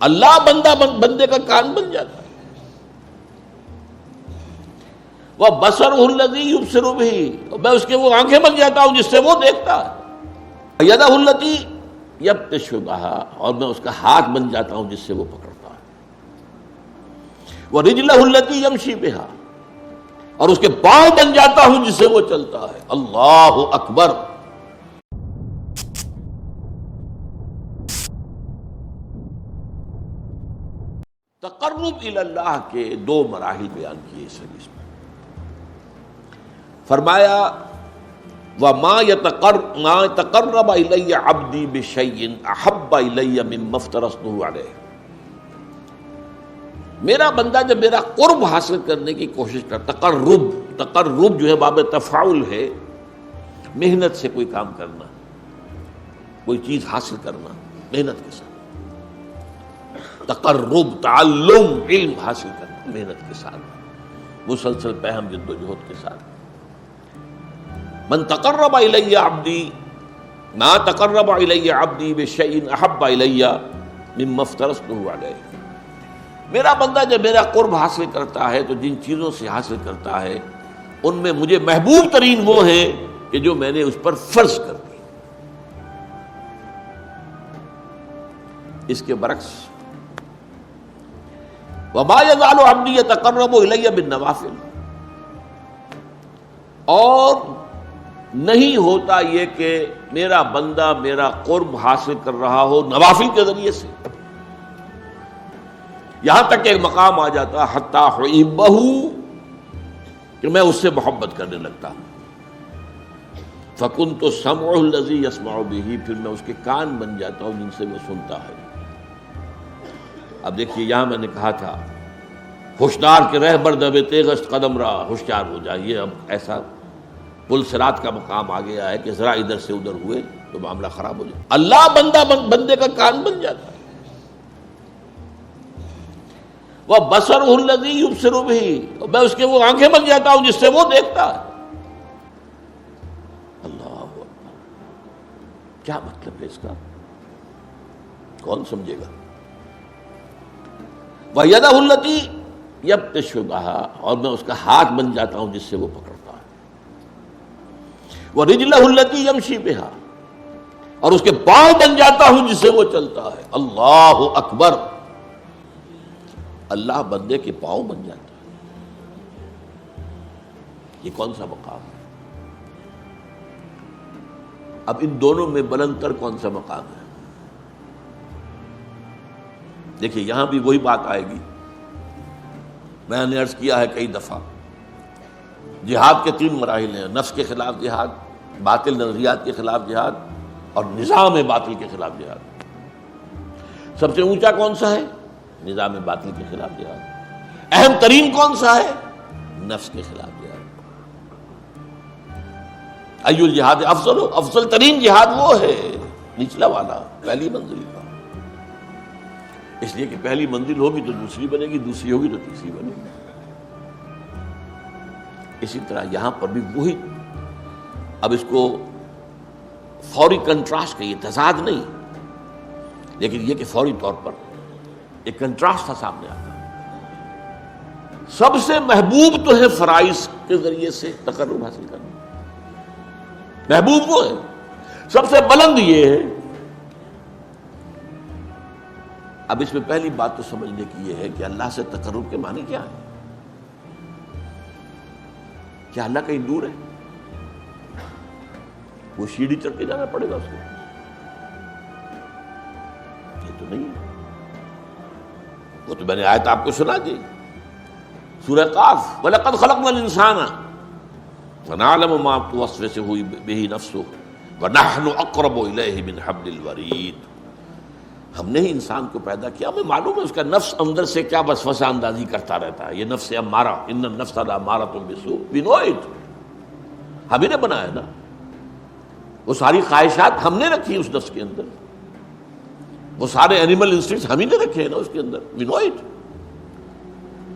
اللہ بندے کا کان بن جاتا ہے. وہ بصرہ الذی یبصر بہ، میں اس کے وہ آنکھیں بن جاتا ہوں جس سے وہ دیکھتا ہے. یدہ التی یبطش بہا، اور میں اس کا ہاتھ بن جاتا ہوں جس سے وہ پکڑتا ہے. وہ رجلہ التی یمشی بہا، اور اس کے پاؤں بن جاتا ہوں جس سے وہ چلتا ہے. اللہ اکبر. تقرب الی اللہ کے دو مراحل بیان کیے اس حدیث میں. فرمایا وَمَا تَقَرَّبَ إِلَيَّ عَبْدِي بِشَيْءٍ أَحَبَّ إِلَيَّ مِمَّا افْتَرَضْتُهُ عَلَيْهِ. میرا بندہ جب میرا قرب حاصل کرنے کی کوشش کرتا، تقرب جو ہے باب تفاعل ہے، محنت سے کوئی کام کرنا، کوئی چیز حاصل کرنا محنت کے ساتھ. تقرب تعلم علم حاصل کرنا محنت کے ساتھ، مسلسل پہم جد و جہد کے ساتھ. من تقرب الی عبدی ما تقرب الی عبدی بشیء احب الی مما افترضته علیہ. میرا بندہ جب میرا قرب حاصل کرتا ہے تو جن چیزوں سے حاصل کرتا ہے ان میں مجھے محبوب ترین وہ ہیں کہ جو میں نے اس پر فرض کر دی. اس کے برعکس وما یزال عبدی یتقرب الی بالنوافل، اور نہیں ہوتا یہ کہ میرا بندہ میرا قرب حاصل کر رہا ہو نوافل کے ذریعے سے، یہاں تک کہ ایک مقام آ جاتا حتی احبہ، کہ میں اس سے محبت کرنے لگتا ہوں. فکنت سمعہ الذی یسمع بہ، پھر میں اس کے کان بن جاتا ہوں جن سے وہ سنتا ہے. اب دیکھیے یہاں میں نے کہا تھا ہوشیار کے رہبر دبے تیغست قدم را، ہوشیار ہو جائیے. اب ایسا پل صراط کا مقام آ گیا ہے کہ ذرا ادھر سے ادھر ہوئے تو معاملہ خراب ہو جائے. اللہ بندے کا کان بن جاتا ہے. وہ بصرہ الذی یبصر بہ، میں اس کے وہ آنکھیں بن جاتا ہوں جس سے وہ دیکھتا ہے. اللہ اکبر. کیا مطلب ہے اس کا؟ کون سمجھے گا؟ وَيَدَهُ الَّتِي يَبْطِشُ بِهَا، اور میں اس کا ہاتھ بن جاتا ہوں جس سے وہ پکڑتا ہے. وَرِجْلَهُ الَّتِي يَمْشِي بِهَا، اور اس کے پاؤں بن جاتا ہوں جس سے وہ چلتا ہے. اللہ اکبر. اللہ بندے کے پاؤں بن جاتا ہے. یہ کون سا مقام ہے؟ اب ان دونوں میں بلند تر کون سا مقام ہے؟ دیکھیے یہاں بھی وہی بات آئے گی. میں نے عرض کیا ہے کئی دفعہ، جہاد کے 3 مراحل ہیں: نفس کے خلاف جہاد، باطل نظریات کے خلاف جہاد، اور نظام باطل کے خلاف جہاد. سب سے اونچا کون سا ہے؟ نظام باطل کے خلاف جہاد. اہم ترین کون سا ہے؟ نفس کے خلاف جہاد. ای الجہاد افضل، افضل ترین جہاد وہ ہے نچلا والا، پہلی منزل کا. اس لیے کہ پہلی منزل ہوگی تو دوسری بنے گی، دوسری ہوگی تو تیسری بنے گی. اسی طرح یہاں پر بھی وہی. اب اس کو فوری کنٹراسٹ کہیے، تضاد نہیں، لیکن یہ کہ فوری طور پر ایک کنٹراسٹ تھا سامنے آتا. سب سے محبوب تو ہے فرائض کے ذریعے سے تقرب حاصل کرنا، محبوب وہ ہے. سب سے بلند یہ ہے. اب اس میں پہلی بات تو سمجھنے کی یہ ہے کہ اللہ سے تقرب کے معنی کیا ہے؟ کیا اللہ کہیں دور ہے؟ وہ سیڑھی چڑھ کے جانا پڑے گا اس کو؟ یہ تو نہیں ہے. وہ تو میں نے آیت آپ کو سنا دی، سورہ قاف، وَلَقَدْ خَلَقْنَا الْإِنسَانَ وَنَعْلَمُ مَا تُوَسْوِسُ بِهِ نَفْسُهُ وَنَحْنُ أَقْرَبُ إِلَيْهِ مِنْ حَبْلِ الْوَرِيدِ. ہم نے ہی انسان کو پیدا کیا، ہمیں معلوم ہے اس کا نفس اندر سے کیا وسوسہ اندازی کرتا رہتا ہے. یہ نفس امارہ، ان النفس لامارۃ بالسوء، we know it. ہم ہی نے بنایا نا. وہ ساری خواہشات ہم نے رکھی اس نفس کے اندر، وہ سارے اینیمل انسٹنکٹس ہم ہی نے رکھے ہیں نا اس کے اندر. we know it.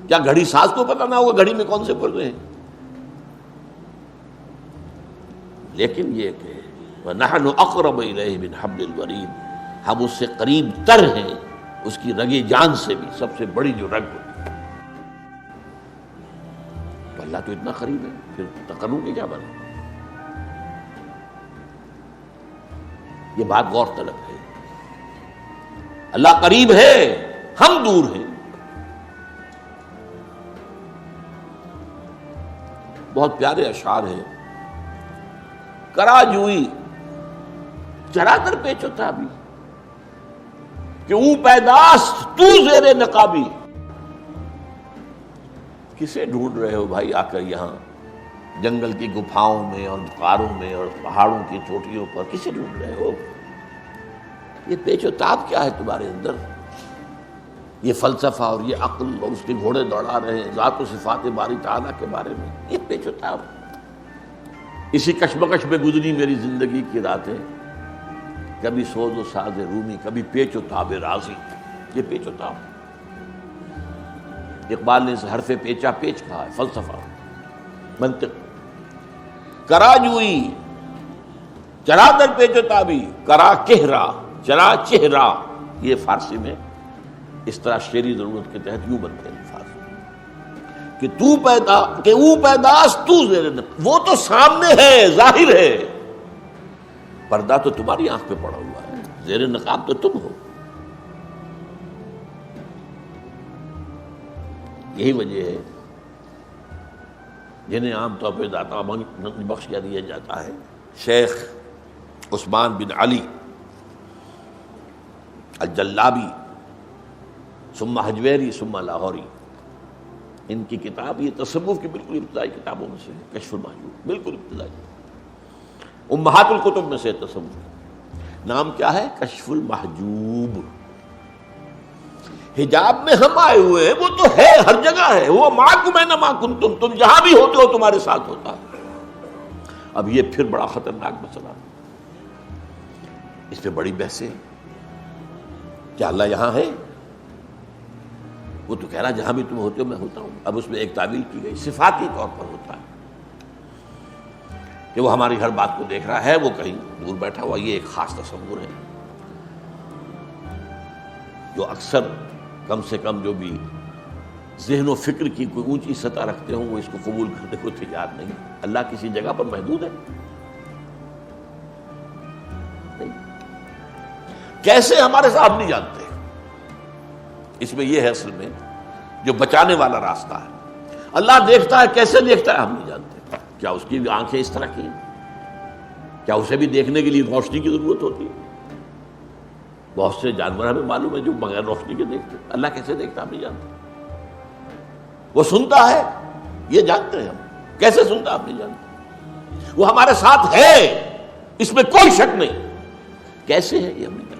کیا گھڑی ساز کو پتہ نہ ہوگا گھڑی میں کون سے پردے ہیں؟ لیکن یہ کہ وَنَحْنُ أَقْرَبُ إِلَيْهِ مِنْ حَبْلِ الْوَرِيدِ، ہم اس سے قریب تر ہیں اس کی رگی جان سے بھی سب سے بڑی جو رگ ہوتی ہے. تو اللہ تو اتنا قریب ہے، پھر تقرب کے کیا بنے؟ یہ بات غور طلب ہے. اللہ قریب ہے، ہم دور ہیں. بہت پیارے اشعار ہیں. کرا جوئی چرا در پیچ و تابی کہ او پیداست تو زیر نقابی. کسے ڈھونڈ رہے ہو بھائی آ کر یہاں جنگل کی گپھاؤں میں اور غاروں میں اور پہاڑوں کی چوٹیوں پر؟ کسے ڈھونڈ رہے ہو؟ یہ پیچ و تاب کیا ہے تمہارے اندر؟ یہ فلسفہ اور یہ عقل اور اس کے گھوڑے دوڑا رہے ہیں ذات و صفات باری تعالیٰ کے بارے میں. یہ پیچ و تاب. اسی کشمکش میں گزری میری زندگی کی راتیں، کبھی سوز و ساز رومی، کبھی پیچ و تاب رازی. یہ پیچ و تاب. اقبال نے اس حرف پیچا پیچ کہا ہے. فلسفہ، منطق. کرا جوئی چرا در پیچ و تابی، کرا کہرا چرا چہرا. یہ فارسی میں اس طرح شعری ضرورت کے تحت یوں بنتے ہیں الفاظ کہ تو پیدا کہ او پیداست تو زیر نقاب. وہ تو سامنے ہے، ظاہر ہے، پردہ تو تمہاری آنکھ پہ پڑا ہوا ہے، زیر نقاب تو تم ہو. یہی وجہ ہے جنہیں عام طور پہ داتا بخش کیا دیا جاتا ہے. شیخ عثمان بن علی الجلابی ثم حجویری ثم لاہوری، ان کی کتاب یہ تصوف کی بالکل ابتدائی کتابوں میں سے ہے. کشف المحجوب بالکل ابتدائی، امہات الکتب میں سے تصوف. نام کیا ہے؟ کشف المحجوب. حجاب میں ہم آئے ہوئے ہیں، وہ تو ہے، ہر جگہ ہے. وہ معکم اینما کنتم، تم جہاں بھی ہوتے ہو تمہارے ساتھ ہوتا ہے. اب یہ پھر بڑا خطرناک مسئلہ، اس پہ بڑی بحثیں. کیا اللہ یہاں ہے؟ وہ تو کہہ رہا جہاں بھی تم ہوتے ہو میں ہوتا ہوں. اب اس میں ایک تعویل کی گئی، صفاتی طور پر ہوتا ہے کہ وہ ہماری ہر بات کو دیکھ رہا ہے، وہ کہیں دور بیٹھا ہوا. یہ ایک خاص تصور ہے جو اکثر کم سے کم جو بھی ذہن و فکر کی کوئی اونچی سطح رکھتے ہوں وہ اس کو قبول کرنے کو تیار نہیں. اللہ کسی جگہ پر محدود ہے نہیں. کیسے ہمارے ساتھ نہیں جانتے. اس میں یہ ہے اصل میں جو بچانے والا راستہ ہے. اللہ دیکھتا ہے، کیسے دیکھتا ہے ہم نہیں جانتے. کیا اس کی آنکھیں اس طرح کی ہیں؟ کیا اسے بھی دیکھنے کے لیے روشنی کی ضرورت ہوتی ہے؟ بہت سے جانور ہمیں معلوم ہے جو بغیر روشنی کے دیکھتے. اللہ کیسے دیکھتا ہم نہیں جانتے. وہ سنتا ہے، یہ جانتے ہیں ہم. کیسے سنتا ہم نہیں جانتے. وہ ہمارے ساتھ ہے، اس میں کوئی شک نہیں. کیسے ہے یہ ہم نہیں جانتے.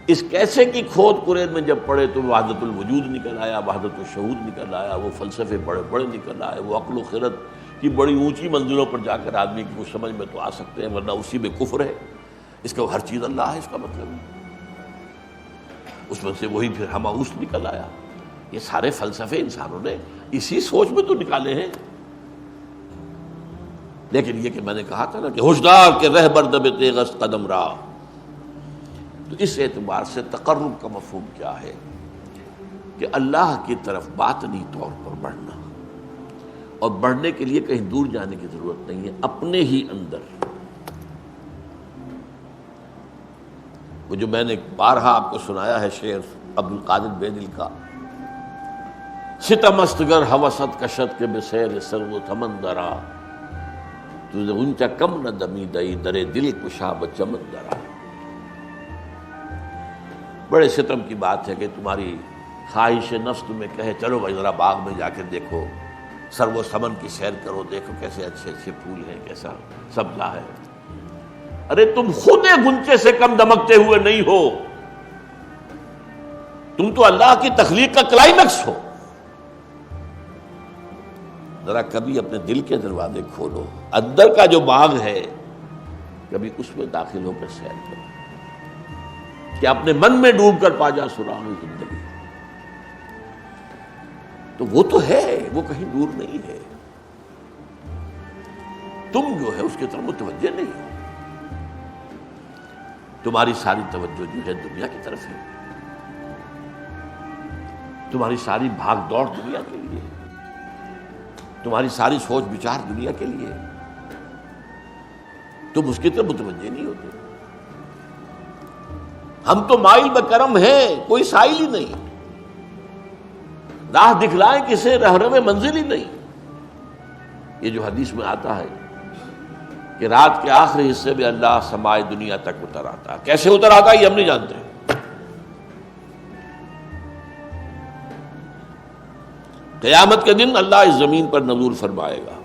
اس کیسے کی کھود قرید میں جب پڑے تو وحدت الوجود نکل آیا، وحدت الشہود نکل آیا، وہ فلسفے بڑے بڑے نکل آئے، وہ عقل و خرد کی بڑی اونچی منزلوں پر جا کر آدمی کی کچھ سمجھ میں تو آ سکتے ہیں، ورنہ اسی میں کفر ہے. اس کا ہر چیز اللہ ہے اس کا مطلب ہے. اس میں سے وہی پھر ہماؤس نکل آیا. یہ سارے فلسفے انسانوں نے اسی سوچ میں تو نکالے ہیں. لیکن یہ کہ میں نے کہا تھا نا کہ ہوشدار کے رہ بردب تیغست قدم راہ. تو اس اعتبار سے تقرب کا مفہوم کیا ہے کہ اللہ کی طرف باطنی طور پر بڑھنا، اور بڑھنے کے لیے کہیں دور جانے کی ضرورت نہیں ہے، اپنے ہی اندر. وہ جو میں نے بارہا آپ کو سنایا ہے شعر عبد القادر بیدل کا، ستم است گر ہوست کشد کے بسیر سر و تمندرا، تجھے اونچا کم نہ دمی دئی در دل کشا بچمن درا. بڑے ستم کی بات ہے کہ تمہاری خواہش نفس تمہیں کہے چلو بھائی ذرا باغ میں جا کے دیکھو، سر و سمن کی سیر کرو، دیکھو کیسے اچھے اچھے پھول ہیں، کیسا سبزہ ہے. ارے تم خود گنچے سے کم دمکتے ہوئے نہیں ہو، تم تو اللہ کی تخلیق کا کلائمیکس ہو. ذرا کبھی اپنے دل کے دروازے کھولو، اندر کا جو باغ ہے کبھی اس میں داخل ہو کر سیر کرو کہ اپنے من میں ڈوب کر پا جا سراغ زندگی. تو وہ تو ہے، وہ کہیں دور نہیں ہے. تم جو ہے اس کی طرف متوجہ نہیں ہو. تمہاری ساری توجہ جو ہے دنیا کی طرف ہے، تمہاری ساری بھاگ دوڑ دنیا کے لیے، تمہاری ساری سوچ بچار دنیا کے لیے، تم اس کی طرف متوجہ نہیں ہوتے۔ ہم تو مائل بکرم ہیں، کوئی سائل ہی نہیں، راہ دکھلائیں کسے، رہنم منزل ہی نہیں۔ یہ جو حدیث میں آتا ہے کہ رات کے آخری حصے میں اللہ سمائے دنیا تک اتر آتا ہے، کیسے اتر آتا ہے یہ ہم نہیں جانتے۔ قیامت کے دن اللہ اس زمین پر نزول فرمائے گا،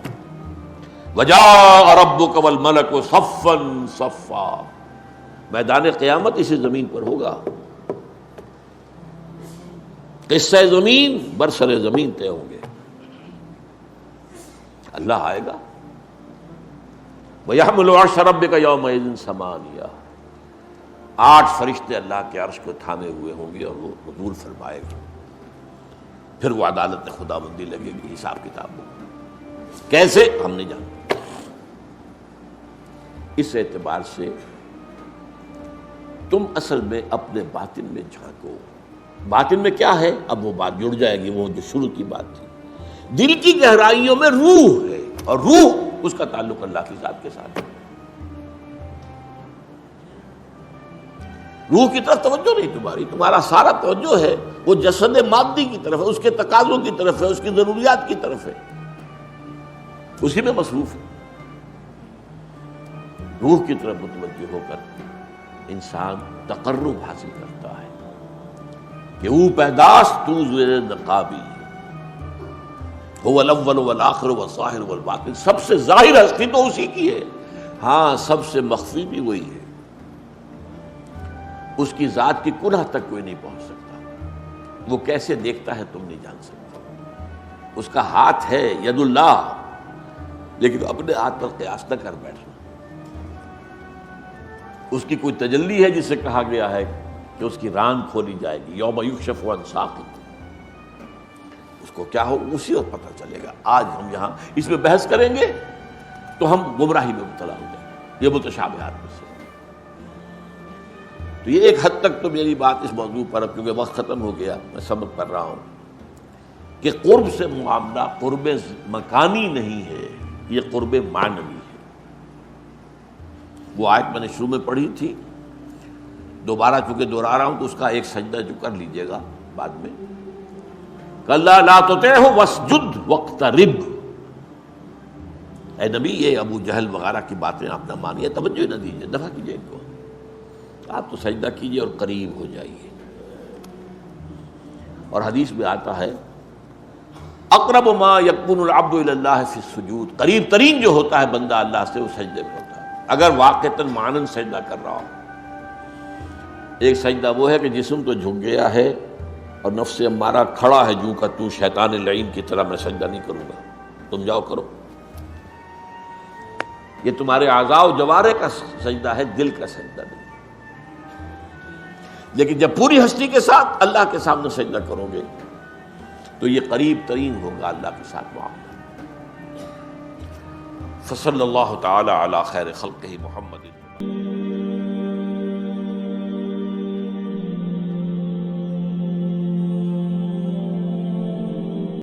وَجَاءَ رَبُّكَ وَالْمَلَكُ صَفًّا صَفًّا، میدان قیامت اسی زمین پر ہوگا، قصہ زمین برسر زمین طے ہوں گے، اللہ آئے گا، وَيَحْمِلُ عَرْشَ رَبِّكَ يَوْمَئِذٍ ثَمَانِيَةٌ، 8 فرشتے اللہ کے عرش کو تھامے ہوئے ہوں گے اور وہ نزول فرمائے گا، پھر وہ عدالت خداوندی لگے گی، حساب کتاب ہوگا، کیسے ہم نہیں جانتے۔ اس اعتبار سے تم اصل میں اپنے باطن میں جھانکو، باطن میں کیا ہے، اب وہ بات جڑ جائے گی، وہ جو شروع کی بات تھی، دل کی گہرائیوں میں روح ہے، اور روح اس کا تعلق اللہ کی ذات کے ساتھ ہے۔ روح کی طرف توجہ نہیں تمہاری، تمہارا سارا توجہ ہے وہ جسد مادی کی طرف ہے، اس کے تقاضوں کی طرف ہے، اس کی ضروریات کی طرف ہے، اسی میں مصروف ہے۔ روح کی طرف متوجہ ہو کر انسان تقرب حاصل کرتا ہے کہ او پیداش تو زیر نقابی، هو الاول والآخر والظاہر والباطن، سب سے ظاہر ہستی تو اسی کی ہے، ہاں سب سے مخفی بھی وہی ہے، اس کی ذات کی کنہ تک کوئی نہیں پہنچ سکتا، وہ کیسے دیکھتا ہے تم نہیں جان سکتے، اس کا ہاتھ ہے ید اللہ، لیکن اپنے ہاتھ پر قیاس نہ کر بیٹھنا، اس کی کوئی تجلی ہے جسے کہا گیا ہے کہ اس کی ران کھولی جائے گی، یوم یکشف عن ساق، اس کو کیا ہو اسی وقت پتہ چلے گا۔ آج ہم یہاں اس میں بحث کریں گے تو ہم گمراہی میں مبتلا ہو جائیں گے، یہ متشابہات میں سے۔ تو یہ ایک حد تک تو میری بات اس موضوع پر، اب کیونکہ وقت ختم ہو گیا، میں سمجھ کر رہا ہوں کہ قرب سے معاملہ قرب مکانی نہیں ہے، یہ قرب معنوی ہے۔ وہ آیت میں نے شروع میں پڑھی تھی، دوبارہ چونکہ دہرا رہا ہوں تو اس کا ایک سجدہ جو کر لیجئے گا بعد میں، کَلَّا لَا تُطِعْهُ وَاسْجُدْ وَاقْتَرِبْ، اے نبی یہ ابو جہل وغیرہ کی باتیں آپ نہ مانیے، توجہ نہ دیجیے، دفع کیجیے ان کو، آپ تو سجدہ کیجیے اور قریب ہو جائیے۔ اور حدیث میں آتا ہے اقرب ما یکون العبد الی اللہ فی السجود، قریب ترین جو ہوتا ہے بندہ اللہ سے وہ سجدے میں ہوتا ہے، اگر واقعتاً معنن سجدہ کر رہا ہو۔ ایک سجدہ وہ ہے کہ جسم تو جھک گیا ہے اور نفس امارہ کھڑا ہے جو کا تو شیطان لعین کی طرح میں سجدہ نہیں کروں گا، تم جاؤ کرو، یہ تمہارے اعضاء و جوارح کا سجدہ ہے، دل کا سجدہ نہیں۔ لیکن جب پوری ہستی کے ساتھ اللہ کے سامنے سجدہ کرو گے تو یہ قریب ترین ہوگا اللہ کے ساتھ معاملہ۔ فصلی اللہ تعالی علی خیر خلقہ محمد۔